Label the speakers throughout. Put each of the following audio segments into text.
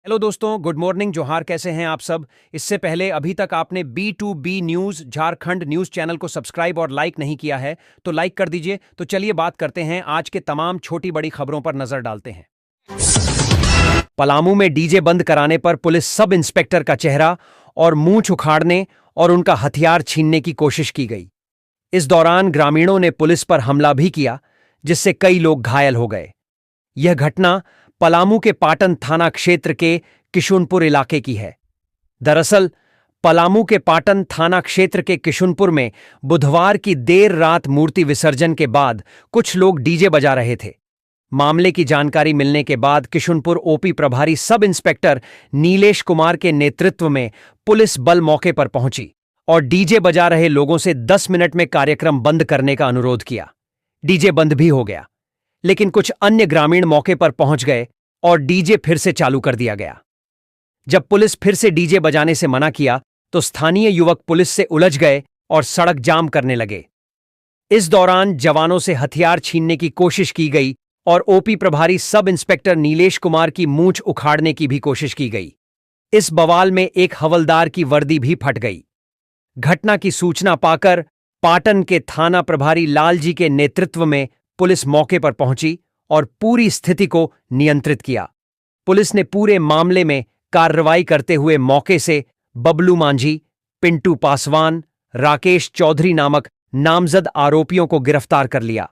Speaker 1: Hello दोस्तों, good morning, जोहार। कैसे हैं आप सब? इससे पहले अभी तक आपने B2B news Jharkhand news channel को सब्सक्राइब और लाइक नहीं किया है तो लाइक कर दीजिए। तो चलिए बात करते हैं, आज के तमाम छोटी बड़ी खबरों पर नजर डालते हैं। पलामू में डीजे बंद कराने पर पुलिस सब इंस्पेक्टर का चेहरा और मूंछ उखाड़ने और उनका हथियार छीनने की कोशिश की गई। इस दौरान ग्रामीणों ने पुलिस पर हमला भी किया, जिससे कई लोग घायल हो गए। यह घटना पलामू के पाटन थाना क्षेत्र के किशुनपुर इलाके की है। दरअसल पलामू के पाटन थाना क्षेत्र के किशुनपुर में बुधवार की देर रात मूर्ति विसर्जन के बाद कुछ लोग डीजे बजा रहे थे। मामले की जानकारी मिलने के बाद किशुनपुर ओपी प्रभारी सब इंस्पेक्टर नीलेश कुमार के नेतृत्व में पुलिस बल मौके पर पहुंची और डीजे बजा रहे लोगों से 10 मिनट में कार्यक्रम बंद करने का अनुरोध किया। डीजे बंद भी हो गया, लेकिन कुछ अन्य ग्रामीण मौके पर पहुंच गए और डीजे फिर से चालू कर दिया गया। जब पुलिस फिर से डीजे बजाने से मना किया तो स्थानीय युवक पुलिस से उलझ गए और सड़क जाम करने लगे। इस दौरान जवानों से हथियार छीनने की कोशिश की गई और ओपी प्रभारी सब इंस्पेक्टर नीलेश कुमार की मूंछ उखाड़ने की भी कोशिश की गई। इस बवाल में एक हवलदार की वर्दी भी फट गई। घटना की सूचना पाकर पाटन के थाना प्रभारी लालजी के नेतृत्व में पुलिस मौके पर पहुंची और पूरी स्थिति को नियंत्रित किया। पुलिस ने पूरे मामले में कार्रवाई करते हुए मौके से बबलू मांझी, पिंटू पासवान, राकेश चौधरी नामक नामजद आरोपियों को गिरफ्तार कर लिया।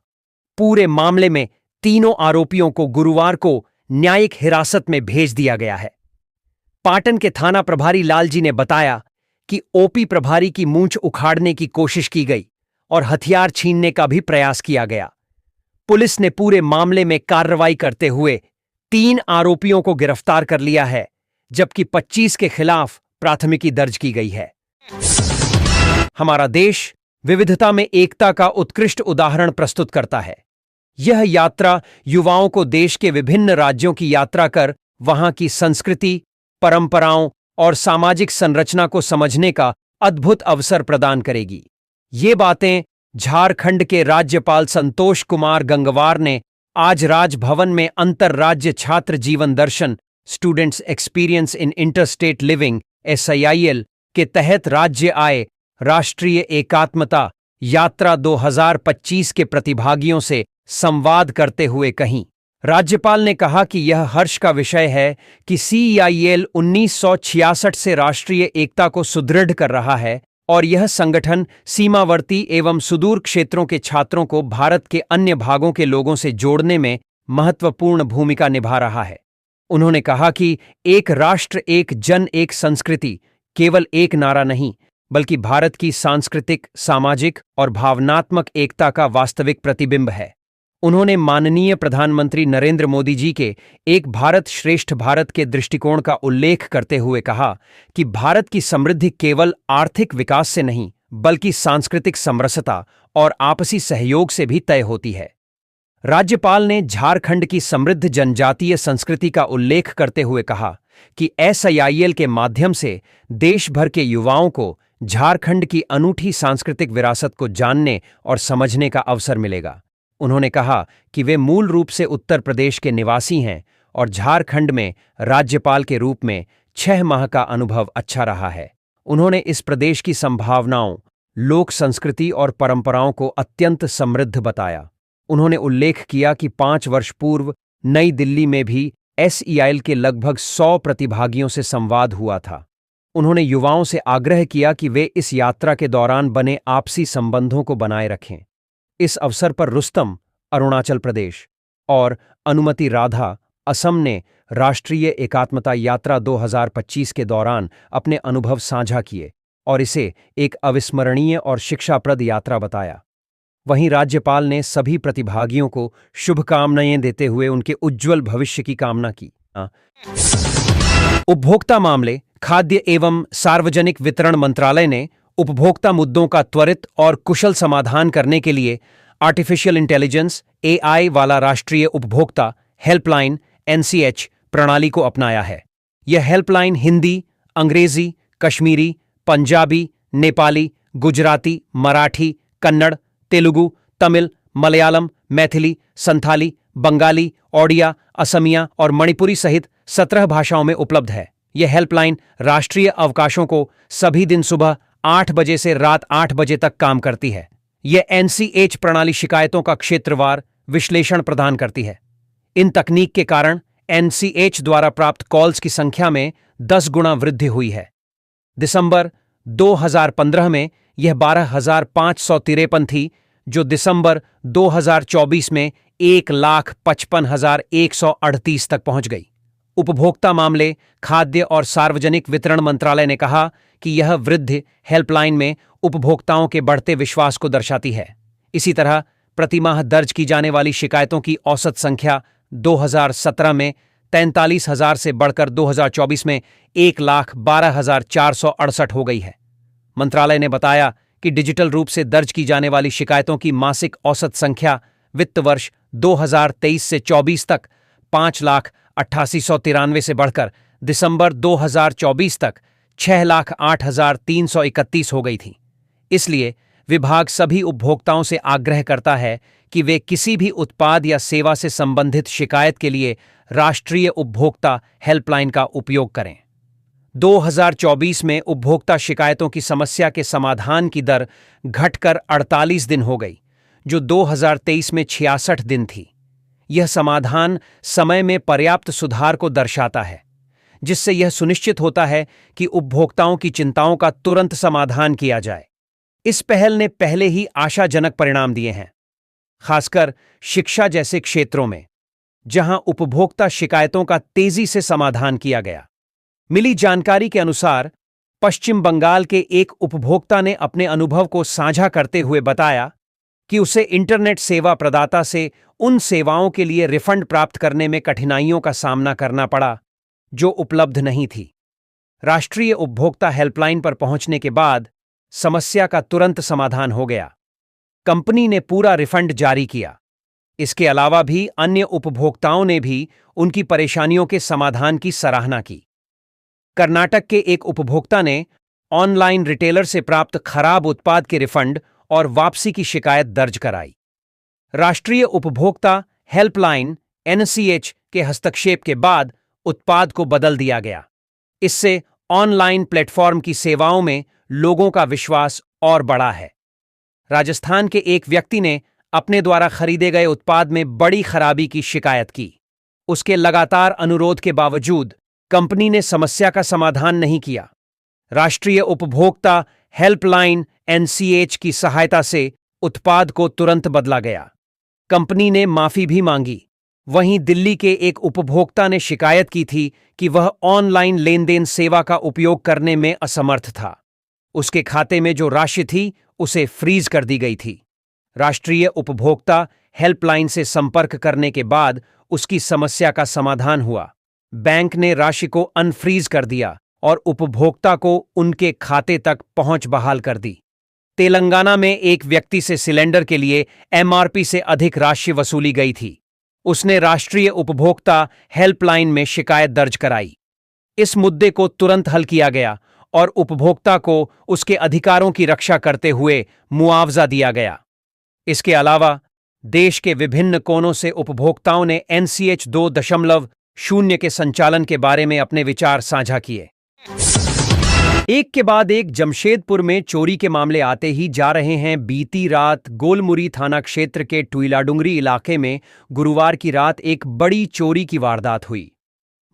Speaker 1: पूरे मामले में तीनों आरोपियों को गुरुवार को न्यायिक हिरासत में भेज दिया गया है। पाटन के थाना प्रभारी लालजी ने बताया कि ओपी प्रभारी की मूंछ उखाड़ने की कोशिश की गई और हथियार छीनने का भी प्रयास किया गया। पुलिस ने पूरे मामले में कार्रवाई करते हुए 3 आरोपियों को गिरफ्तार कर लिया है, जबकि 25 के खिलाफ प्राथमिकी दर्ज की गई है। हमारा देश विविधता में एकता का उत्कृष्ट उदाहरण प्रस्तुत करता है। यह यात्रा युवाओं को देश के विभिन्न राज्यों की यात्रा कर वहां की संस्कृति, परंपराओं और सामाजिक संरचना को समझने का अद्भुत अवसर प्रदान करेगी। ये बातें झारखंड के राज्यपाल संतोष कुमार गंगवार ने आज राजभवन में अंतरराज्य छात्र जीवन दर्शन students experience in interstate living SIIL के तहत राज्य आए राष्ट्रीय एकात्मता यात्रा 2025 के प्रतिभागियों से संवाद करते हुए कहीं। राज्यपाल ने कहा कि यह हर्ष का विषय है कि CIL 1966 से राष्ट्रीय एकता को सुदृढ़ कर रहा है और यह संगठन सीमावर्ती एवं सुदूर क्षेत्रों के छात्रों को भारत के अन्य भागों के लोगों से जोड़ने में महत्वपूर्ण भूमिका निभा रहा है। उन्होंने कहा कि एक राष्ट्र एक जन एक संस्कृति केवल एक नारा नहीं, बल्कि भारत की सांस्कृतिक, सामाजिक और भावनात्मक एकता का वास्तविक प्रतिबिंब है। उन्होंने माननीय प्रधानमंत्री नरेंद्र मोदी जी के एक भारत श्रेष्ठ भारत के दृष्टिकोण का उल्लेख करते हुए कहा कि भारत की समृद्धि केवल आर्थिक विकास से नहीं, बल्कि सांस्कृतिक समरसता और आपसी सहयोग से भी तय होती है। राज्यपाल ने झारखंड की समृद्ध जनजातीय संस्कृति का उल्लेख करते हुए कहा कि SIIL के माध्यम से देश भर के युवाओं को झारखंड की अनूठी सांस्कृतिक विरासत को जानने और समझने का अवसर मिलेगा। उन्होंने कहा कि वे मूल रूप से उत्तर प्रदेश के निवासी हैं और झारखंड में राज्यपाल के रूप में 6 माह का अनुभव अच्छा रहा है। उन्होंने इस प्रदेश की संभावनाओं, लोक संस्कृति और परंपराओं को अत्यंत समृद्ध बताया। उन्होंने उल्लेख किया कि 5 वर्ष पूर्व नई दिल्ली में भी SIIL के लगभग 100 प्रतिभागियों से संवाद हुआ था। उन्होंने युवाओं से आग्रह किया कि वे इस यात्रा के दौरान बने आपसी संबंधों को बनाए रखें। इस अवसर पर रुस्तम, अरुणाचल प्रदेश और अनुमति राधा, असम ने राष्ट्रीय एकात्मता यात्रा 2025 के दौरान अपने अनुभव साझा किए और इसे एक अविस्मरणीय और शिक्षाप्रद यात्रा बताया। वहीं राज्यपाल ने सभी प्रतिभागियों को शुभकामनाएं देते हुए उनके उज्ज्वल भविष्य की कामना की। उपभोक्ता मामले, खाद्य एवं सार्वजनिक वितरण मंत्रालय ने उपभोक्ता मुद्दों का त्वरित और कुशल समाधान करने के लिए आर्टिफिशियल इंटेलिजेंस AI वाला राष्ट्रीय उपभोक्ता हेल्पलाइन NCH प्रणाली को अपनाया है। यह हेल्पलाइन हिंदी, अंग्रेजी, कश्मीरी, पंजाबी, नेपाली, गुजराती, मराठी, कन्नड़, तेलुगु, तमिल, मलयालम, मैथिली, संथाली, बंगाली, ओडिया, असमिया और मणिपुरी सहित 17 भाषाओं में उपलब्ध है। यह हेल्पलाइन राष्ट्रीय अवकाशों को सभी दिन सुबह 8 बजे से रात 8 बजे तक काम करती है। यह एनसीएच प्रणाली शिकायतों का क्षेत्रवार विश्लेषण प्रदान करती है। इन तकनीक के कारण एनसीएच द्वारा प्राप्त कॉल्स की संख्या में 10 गुना वृद्धि हुई है। दिसंबर 2015 में यह 12,553 थी, जो दिसंबर 2024 में 1,55,138 तक पहुंच गई। उपभोक्ता मामले, खाद्य और सार्वजनिक वितरण मंत्रालय ने कहा कि यह वृद्धि हेल्पलाइन में उपभोक्ताओं के बढ़ते विश्वास को दर्शाती है। इसी तरह प्रतिमाह दर्ज की जाने वाली शिकायतों की औसत संख्या 2017 में 43,000 से बढ़कर 2024 में 1,12,468 हो गई है। मंत्रालय ने बताया कि डिजिटल रूप से दर्ज की जाने वाली शिकायतों की मासिक औसत संख्या वित्त वर्ष 2023 से 24 तक 5,88,193 से बढ़कर दिसंबर 2024 तक 6,08,331 हो गई थी। इसलिए विभाग सभी उपभोक्ताओं से आग्रह करता है कि वे किसी भी उत्पाद या सेवा से संबंधित शिकायत के लिए राष्ट्रीय उपभोक्ता हेल्पलाइन का उपयोग करें। 2024 में उपभोक्ता शिकायतों की समस्या के समाधान की दर घटकर 48 दिन हो गई, जो 2023 में 66 दिन थी। यह समाधान समय में पर्याप्त सुधार को दर्शाता है, जिससे यह सुनिश्चित होता है कि उपभोक्ताओं की चिंताओं का तुरंत समाधान किया जाए। इस पहल ने पहले ही आशाजनक परिणाम दिए हैं, खासकर शिक्षा जैसे क्षेत्रों में, जहां उपभोक्ता शिकायतों का तेजी से समाधान किया गया। मिली जानकारी के अनुसार पश्चिम बंगाल के एक उपभोक्ता ने अपने अनुभव को साझा करते हुए बताया कि उसे इंटरनेट सेवा प्रदाता से उन सेवाओं के लिए रिफंड प्राप्त करने में कठिनाइयों का सामना करना पड़ा जो उपलब्ध नहीं थी। राष्ट्रीय उपभोक्ता हेल्पलाइन पर पहुंचने के बाद समस्या का तुरंत समाधान हो गया। कंपनी ने पूरा रिफंड जारी किया। इसके अलावा भी अन्य उपभोक्ताओं ने भी उनकी परेशानियों के समाधान की सराहना की। कर्नाटक के एक उपभोक्ता ने ऑनलाइन रिटेलर से प्राप्त खराब उत्पाद के रिफंड और वापसी की शिकायत दर्ज कराई। राष्ट्रीय उपभोक्ता हेल्पलाइन एनसीएच के हस्तक्षेप के बाद उत्पाद को बदल दिया गया। इससे ऑनलाइन प्लेटफॉर्म की सेवाओं में लोगों का विश्वास और बढ़ा है। राजस्थान के एक व्यक्ति ने अपने द्वारा खरीदे गए उत्पाद में बड़ी खराबी की शिकायत की। उसके लगातार अनुरोध के बावजूद कंपनी ने समस्या का समाधान नहीं किया। राष्ट्रीय उपभोक्ता हेल्पलाइन एनसीएच की सहायता से उत्पाद को तुरंत बदला गया। कंपनी ने माफी भी मांगी। वहीं दिल्ली के एक उपभोक्ता ने शिकायत की थी कि वह ऑनलाइन लेनदेन सेवा का उपयोग करने में असमर्थ था। उसके खाते में जो राशि थी उसे फ्रीज कर दी गई थी। राष्ट्रीय उपभोक्ता हेल्पलाइन से संपर्क करने के बाद उसकी समस्या का समाधान हुआ। बैंक ने राशि को अनफ्रीज कर दिया और उपभोक्ता को उनके खाते तक पहुंच बहाल कर दी। तेलंगाना में एक व्यक्ति से सिलेंडर के लिए एमआरपी से अधिक राशि वसूली गई थी। उसने राष्ट्रीय उपभोक्ता हेल्पलाइन में शिकायत दर्ज कराई। इस मुद्दे को तुरंत हल किया गया और उपभोक्ता को उसके अधिकारों की रक्षा करते हुए मुआवजा दिया गया। इसके अलावा देश के विभिन्न कोनों से उपभोक्ताओं ने एनसीएच 2.0 के संचालन के बारे में अपने विचार साझा किए। एक के बाद एक जमशेदपुर में चोरी के मामले आते ही जा रहे हैं। बीती रात गोलमुरी थाना क्षेत्र के टुइलाडुंगरी इलाके में गुरुवार की रात एक बड़ी चोरी की वारदात हुई।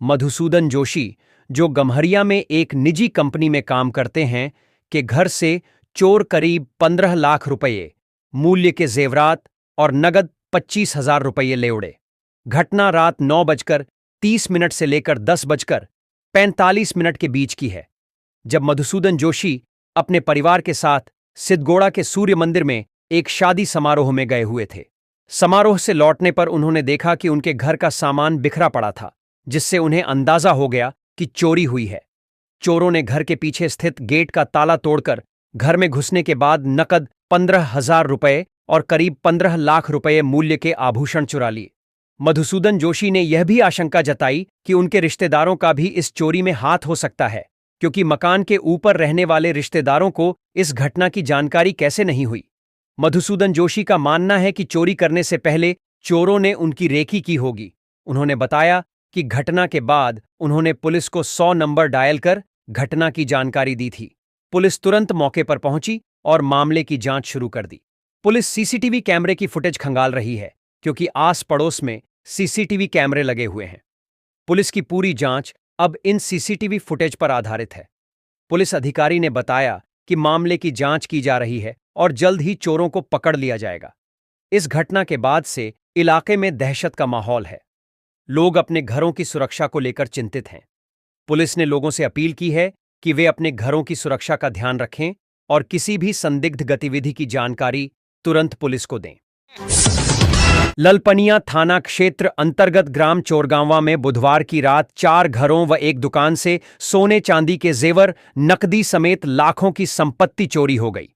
Speaker 1: मधुसूदन जोशी, जो गम्हरिया में एक निजी कंपनी में काम करते हैं, के घर से चोर करीब 15 लाख रुपये मूल्य के जेवरात और नगद 25,000 रुपये ले उड़े। घटना रात 9:30 से लेकर 10:45 के बीच की है, जब मधुसूदन जोशी अपने परिवार के साथ सिद्धगोड़ा के सूर्य मंदिर में एक शादी समारोह में गए हुए थे। समारोह से लौटने पर उन्होंने देखा कि उनके घर का सामान बिखरा पड़ा था, जिससे उन्हें अंदाजा हो गया कि चोरी हुई है। चोरों ने घर के पीछे स्थित गेट का ताला तोड़कर घर में घुसने के बाद नकद 15,000 रुपये और करीब 15 लाख रुपये मूल्य के आभूषण चुरा लिए। मधुसूदन जोशी ने यह भी आशंका जताई कि उनके रिश्तेदारों का भी इस चोरी में हाथ हो सकता है, क्योंकि मकान के ऊपर रहने वाले रिश्तेदारों को इस घटना की जानकारी कैसे नहीं हुई। मधुसूदन जोशी का मानना है कि चोरी करने से पहले चोरों ने उनकी रेकी की होगी। उन्होंने बताया कि घटना के बाद उन्होंने पुलिस को 100 नंबर डायल कर घटना की जानकारी दी थी। पुलिस तुरंत मौके पर पहुंची और मामले की जांच शुरू कर दी। पुलिस सीसीटीवी कैमरे की फुटेज खंगाल रही है क्योंकि आस पड़ोस में सीसीटीवी कैमरे लगे हुए हैं। पुलिस की पूरी जांच अब इन सीसीटीवी फुटेज पर आधारित है। पुलिस अधिकारी ने बताया कि मामले की जांच की जा रही है और जल्द ही चोरों को पकड़ लिया जाएगा। इस घटना के बाद से इलाके में दहशत का माहौल है। लोग अपने घरों की सुरक्षा को लेकर चिंतित हैं। पुलिस ने लोगों से अपील की है कि वे अपने घरों की सुरक्षा का ध्यान रखें और किसी भी संदिग्ध गतिविधि की जानकारी तुरंत पुलिस को दें। ललपनिया थाना क्षेत्र अंतर्गत ग्राम चोरगांवा में बुधवार की रात 4 घरों व एक दुकान से सोने चांदी के जेवर, नकदी समेत लाखों की संपत्ति चोरी हो गई।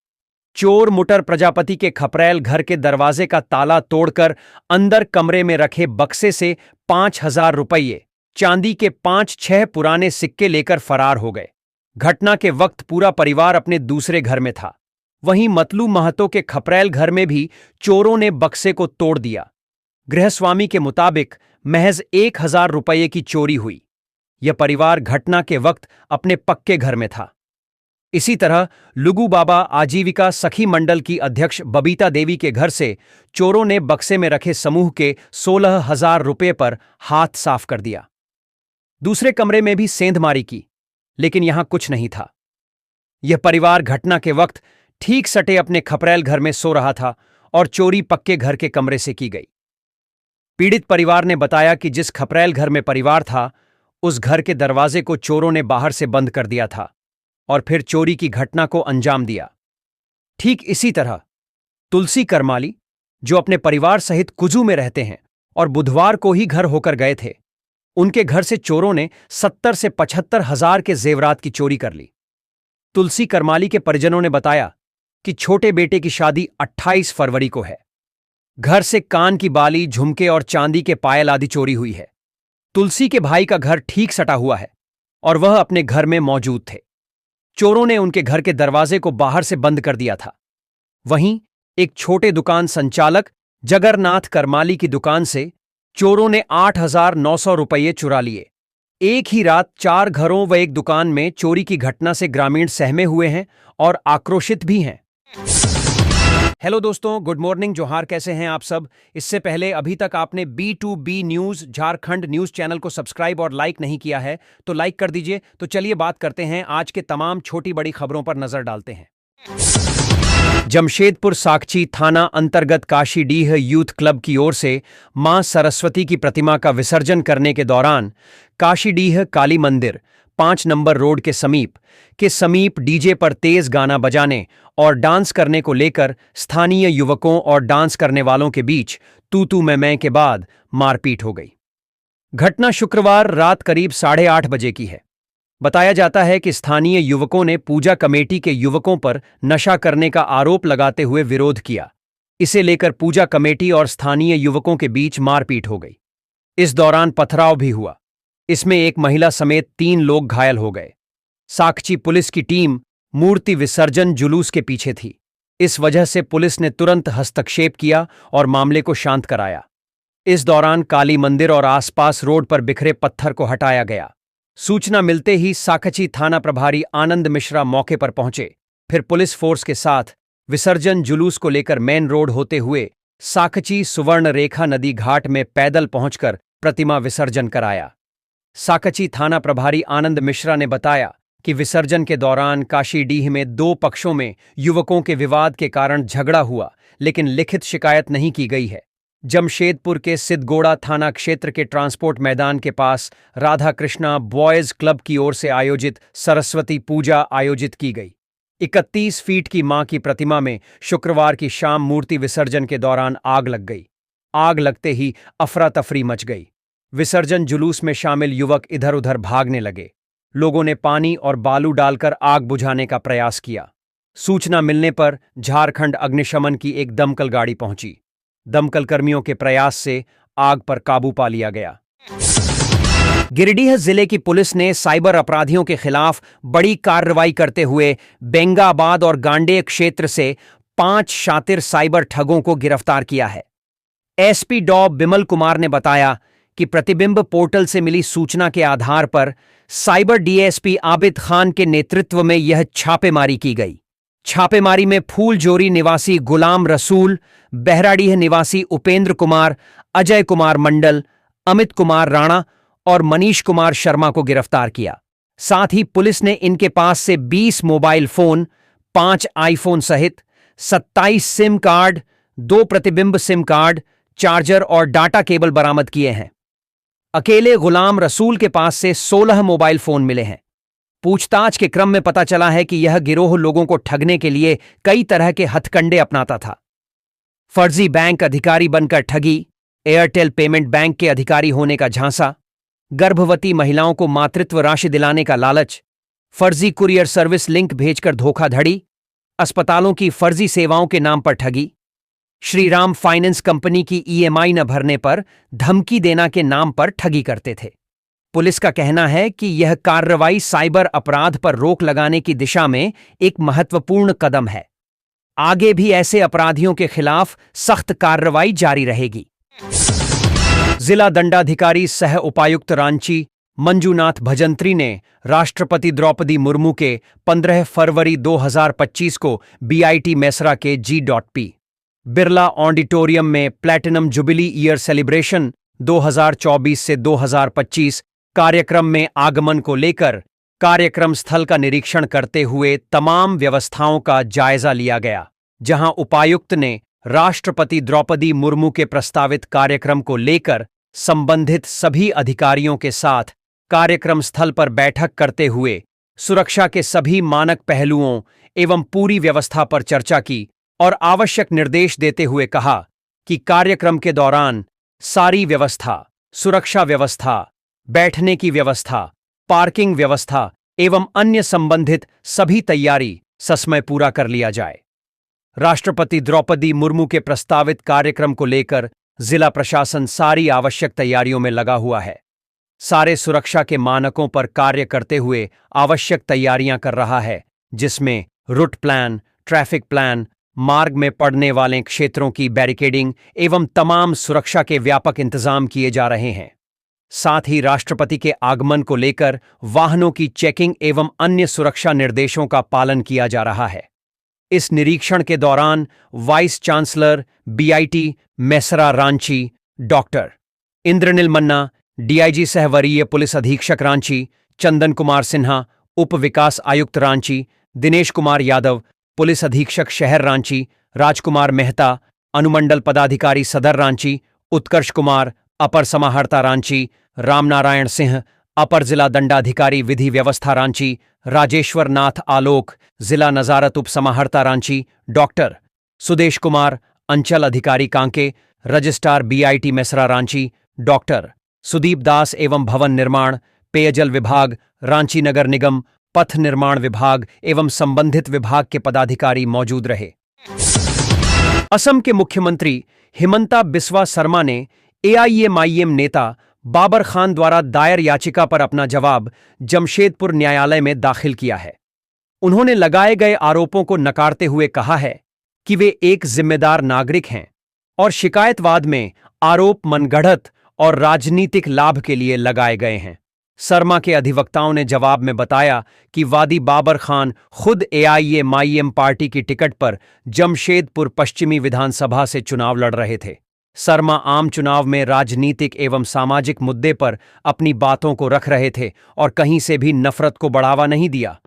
Speaker 1: चोर मुटर प्रजापति के खपरैल घर के दरवाजे का ताला तोड़कर अंदर कमरे में रखे बक्से से 5,000 रुपये, चांदी के 5-6 पुराने सिक्के लेकर फरार हो गए। घटना के वक्त पूरा परिवार अपने दूसरे घर में था। वहीं मतलू महतो के खपरैल घर में भी चोरों ने बक्से को तोड़ दिया। गृहस्वामी के मुताबिक महज 1,000 रुपये की चोरी हुई। यह परिवार घटना के वक्त अपने पक्के घर में था। इसी तरह लुगू बाबा आजीविका सखी मंडल की अध्यक्ष बबीता देवी के घर से चोरों ने बक्से में रखे समूह के 16,000 रुपये पर हाथ साफ कर दिया। दूसरे कमरे में भी सेंधमारी की, लेकिन यहां कुछ नहीं था। यह परिवार घटना के वक्त ठीक सटे अपने खपरैल घर में सो रहा था और चोरी पक्के घर के कमरे से की गई। पीड़ित परिवार ने बताया कि जिस खपरैल घर में परिवार था, उस घर के दरवाजे को चोरों ने बाहर से बंद कर दिया था और फिर चोरी की घटना को अंजाम दिया। ठीक इसी तरह तुलसी करमाली, जो अपने परिवार सहित कुजू में रहते हैं और बुधवार को ही घर होकर गए थे, उनके घर से चोरों ने 70 से 75 हजार के जेवरात की चोरी कर ली। तुलसी करमाली के परिजनों ने बताया कि छोटे बेटे की शादी 28 फरवरी को है। घर से कान की बाली, झुमके और चांदी के पायल आदि चोरी हुई है। तुलसी के भाई का घर ठीक सटा हुआ है और वह अपने घर में मौजूद थे। चोरों ने उनके घर के दरवाजे को बाहर से बंद कर दिया था। वहीं एक छोटे दुकान संचालक जगरनाथ करमाली की दुकान से चोरों ने 8,900 रुपये चुरा लिए। एक ही रात 4 घरों व एक दुकान में चोरी की घटना से ग्रामीण सहमे हुए हैं और आक्रोशित भी हैं। हेलो दोस्तों, गुड मॉर्निंग, जोहार। कैसे हैं आप सब? इससे पहले अभी तक आपने B2B news Jharkhand news channel को सब्सक्राइब और लाइक नहीं किया है तो लाइक कर दीजिए। तो चलिए बात करते हैं आज के तमाम छोटी बड़ी खबरों पर नजर डालते हैं। जमशेदपुर साकची थाना अंतर्गत काशीडीह यूथ क्लब की ओर से मां सरस्वती की प्रतिमा का विसर्जन करने के दौरान काशीडीह काली मंदिर 5 नंबर रोड के समीप डीजे पर तेज गाना बजाने और डांस करने को लेकर स्थानीय युवकों और डांस करने वालों के बीच तू मैं के बाद मारपीट हो गई। घटना शुक्रवार रात करीब 8:30 बजे की है। बताया जाता है कि स्थानीय युवकों ने पूजा कमेटी के युवकों पर नशा करने का आरोप लगाते हुए विरोध किया। इसे लेकर पूजा कमेटी और स्थानीय युवकों के बीच मारपीट हो गई। इस दौरान पथराव भी हुआ। इसमें एक महिला समेत 3 लोग घायल हो गए। साकची पुलिस की टीम मूर्ति विसर्जन जुलूस के पीछे थी। इस वजह से पुलिस ने तुरंत हस्तक्षेप किया और मामले को शांत कराया। इस दौरान काली मंदिर और आसपास रोड पर बिखरे पत्थर को हटाया गया। सूचना मिलते ही साकची थाना प्रभारी आनंद मिश्रा मौके पर पहुंचे। फिर पुलिस फोर्स के साथ विसर्जन जुलूस को लेकर मेन रोड होते हुए साकची सुवर्ण रेखा नदी घाट में पैदल पहुंचकर प्रतिमा विसर्जन कराया। साकची थाना प्रभारी आनंद मिश्रा ने बताया कि विसर्जन के दौरान काशीडीह में 2 पक्षों में युवकों के विवाद के कारण झगड़ा हुआ, लेकिन लिखित शिकायत नहीं की गई है। जमशेदपुर के सिद्धगोड़ा थाना क्षेत्र के ट्रांसपोर्ट मैदान के पास राधा कृष्णा बॉयज क्लब की ओर से आयोजित सरस्वती पूजा आयोजित की गई। 31 फीट की मां की प्रतिमा में शुक्रवार की शाम मूर्ति विसर्जन के दौरान आग लग गई। आग लगते ही अफरा तफरी मच गई। विसर्जन जुलूस में शामिल युवक इधर उधर भागने लगे। लोगों ने पानी और बालू डालकर आग बुझाने का प्रयास किया। सूचना मिलने पर झारखंड अग्निशमन की एक दमकल गाड़ी पहुंची। दमकल कर्मियों के प्रयास से आग पर काबू पा लिया गया। गिरिडीह जिले की पुलिस ने साइबर अपराधियों के खिलाफ बड़ी कार्रवाई करते हुए बेंगाबाद और गांडेय क्षेत्र से 5 शातिर साइबर ठगों को गिरफ्तार किया है। एसपी डॉ बिमल कुमार ने बताया कि प्रतिबिंब पोर्टल से मिली सूचना के आधार पर साइबर डीएसपी आबिद खान के नेतृत्व में यह छापेमारी की गई। छापेमारी में फूलजोरी निवासी गुलाम रसूल, बहराडीह निवासी उपेंद्र कुमार, अजय कुमार मंडल, अमित कुमार राणा और मनीष कुमार शर्मा को गिरफ्तार किया। साथ ही पुलिस ने इनके पास से 20 मोबाइल फोन, 5 आईफोन सहित 27 सिम कार्ड, 2 प्रतिबिंब सिम कार्ड, चार्जर और डाटा केबल बरामद किए हैं। अकेले गुलाम रसूल के पास से 16 मोबाइल फोन मिले हैं। पूछताछ के क्रम में पता चला है कि यह गिरोह लोगों को ठगने के लिए कई तरह के हथकंडे अपनाता था। फर्जी बैंक अधिकारी बनकर ठगी, एयरटेल पेमेंट बैंक के अधिकारी होने का झांसा, गर्भवती महिलाओं को मातृत्व राशि दिलाने का लालच, फर्जी कुरियर सर्विस लिंक भेजकर धोखाधड़ी, अस्पतालों की फर्जी सेवाओं के नाम पर ठगी, श्रीराम फाइनेंस कंपनी की ईएमआई न भरने पर धमकी देना के नाम पर ठगी करते थे। पुलिस का कहना है कि यह कार्रवाई साइबर अपराध पर रोक लगाने की दिशा में एक महत्वपूर्ण कदम है। आगे भी ऐसे अपराधियों के खिलाफ सख्त कार्रवाई जारी रहेगी। जिला दंडाधिकारी सह उपायुक्त रांची मंजूनाथ भजंत्री ने राष्ट्रपति द्रौपदी मुर्मू के 15 फरवरी 2025 को बीआईटी मेसरा के G.P. बिरला ऑडिटोरियम में प्लैटिनम जुबिली ईयर सेलिब्रेशन 2024 से 2025 कार्यक्रम में आगमन को लेकर कार्यक्रम स्थल का निरीक्षण करते हुए तमाम व्यवस्थाओं का जायजा लिया गया, जहां उपायुक्त ने राष्ट्रपति द्रौपदी मुर्मू के प्रस्तावित कार्यक्रम को लेकर संबंधित सभी अधिकारियों के साथ कार्यक्रम स्थल पर बैठक करते हुए सुरक्षा के सभी मानक पहलुओं एवं पूरी व्यवस्था पर चर्चा की और आवश्यक निर्देश देते हुए कहा कि कार्यक्रम के दौरान सारी व्यवस्था, सुरक्षा व्यवस्था, बैठने की व्यवस्था, पार्किंग व्यवस्था एवं अन्य संबंधित सभी तैयारी ससमय पूरा कर लिया जाए। राष्ट्रपति द्रौपदी मुर्मू के प्रस्तावित कार्यक्रम को लेकर जिला प्रशासन सारी आवश्यक तैयारियों में लगा हुआ है। सारे सुरक्षा के मानकों पर कार्य करते हुए आवश्यक तैयारियां कर रहा है, जिसमें रूट प्लान, ट्रैफिक प्लान, मार्ग में पड़ने वाले क्षेत्रों की बैरिकेडिंग एवं तमाम सुरक्षा के व्यापक इंतजाम किए जा रहे हैं। साथ ही राष्ट्रपति के आगमन को लेकर वाहनों की चेकिंग एवं अन्य सुरक्षा निर्देशों का पालन किया जा रहा है। इस निरीक्षण के दौरान vice chancellor BIT Mesra Ranchi doctor Indranil Manna, DIG सह वरीय पुलिस अधीक्षक रांची चंदन कुमार सिन्हा, उप विकास आयुक्त रांची दिनेश कुमार यादव, पुलिस अधीक्षक शहर रांची राजकुमार मेहता, अनुमंडल पदाधिकारी सदर रांची उत्कर्ष कुमार, अपर समाहर्ता रांची रामनारायण सिंह, अपर जिला दंडाधिकारी विधि व्यवस्था रांची राजेश्वर नाथ आलोक, जिला नजारत उप समाहर्ता रांची डॉक्टर सुदेश कुमार, अंचल अधिकारी Kanke, registrar BIT Mesra Ranchi doctor Sudip Das एवं भवन निर्माण, पेयजल विभाग, रांची नगर निगम, पथ निर्माण विभाग एवं संबंधित विभाग के पदाधिकारी मौजूद रहे। असम के मुख्यमंत्री हिमंता बिस्वा शर्मा ने एआईएमआईएम नेता बाबर खान द्वारा दायर याचिका पर अपना जवाब जमशेदपुर न्यायालय में दाखिल किया है। उन्होंने लगाए गए आरोपों को नकारते हुए कहा है कि वे एक जिम्मेदार नागरिक हैं और शिकायतवाद में आरोप मनगढ़ंत और राजनीतिक लाभ के लिए लगाए गए हैं। शर्मा के अधिवक्ताओं ने जवाब में बताया कि वादी बाबर खान खुद एआईएमआईएम पार्टी की टिकट पर जमशेदपुर पश्चिमी विधानसभा से चुनाव लड़ रहे थे। शर्मा आम चुनाव में राजनीतिक एवं सामाजिक मुद्दे पर अपनी बातों को रख रहे थे और कहीं से भी नफरत को बढ़ावा नहीं दिया।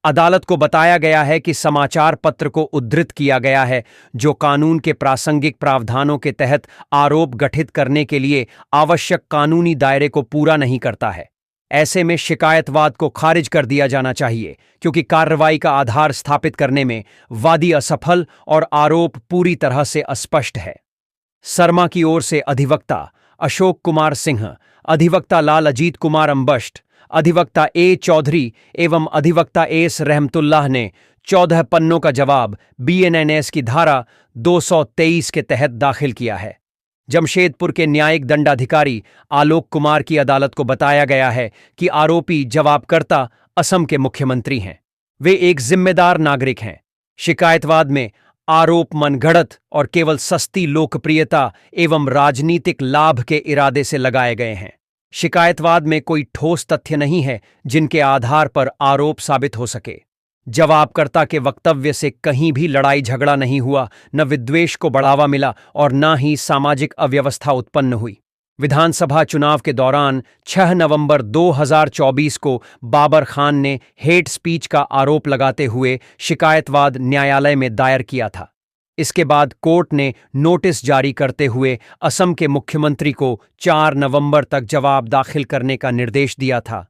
Speaker 1: अदालत को बताया गया है कि समाचार पत्र को उद्धृत किया गया है, जो कानून के प्रासंगिक प्रावधानों के तहत आरोप गठित करने के लिए आवश्यक कानूनी दायरे को पूरा नहीं करता है। ऐसे में शिकायतवाद को खारिज कर दिया जाना चाहिए, क्योंकि कार्रवाई का आधार स्थापित करने में वादी असफल और आरोप पूरी तरह से अस्पष्ट है। शर्मा की ओर से अधिवक्ता अशोक कुमार सिंह, अधिवक्ता लाल अजीत कुमार अम्बष्ट, अधिवक्ता ए चौधरी एवं अधिवक्ता एस रहमतुल्लाह ने 14 पन्नों का जवाब बीएनएनएस की धारा 223 के तहत दाखिल किया है। जमशेदपुर के न्यायिक दंडाधिकारी आलोक कुमार की अदालत को बताया गया है कि आरोपी जवाबकर्ता असम के मुख्यमंत्री हैं। वे एक जिम्मेदार नागरिक हैं। शिकायतवाद में आरोप मनगढ़ंत और केवल सस्ती लोकप्रियता एवं राजनीतिक लाभ के इरादे से लगाए गए हैं। शिकायतवाद में कोई ठोस तथ्य नहीं है जिनके आधार पर आरोप साबित हो सके। जवाबकर्ता के वक्तव्य से कहीं भी लड़ाई झगड़ा नहीं हुआ, न विद्वेष को बढ़ावा मिला और न ही सामाजिक अव्यवस्था उत्पन्न हुई। विधानसभा चुनाव के दौरान 6 नवंबर 2024 को बाबर खान ने हेट स्पीच का आरोप लगाते हुए शिकायतवाद न्यायालय में दायर किया था। इसके बाद कोर्ट ने नोटिस जारी करते हुए असम के मुख्यमंत्री को 4 नवंबर तक जवाब दाखिल करने का निर्देश दिया था।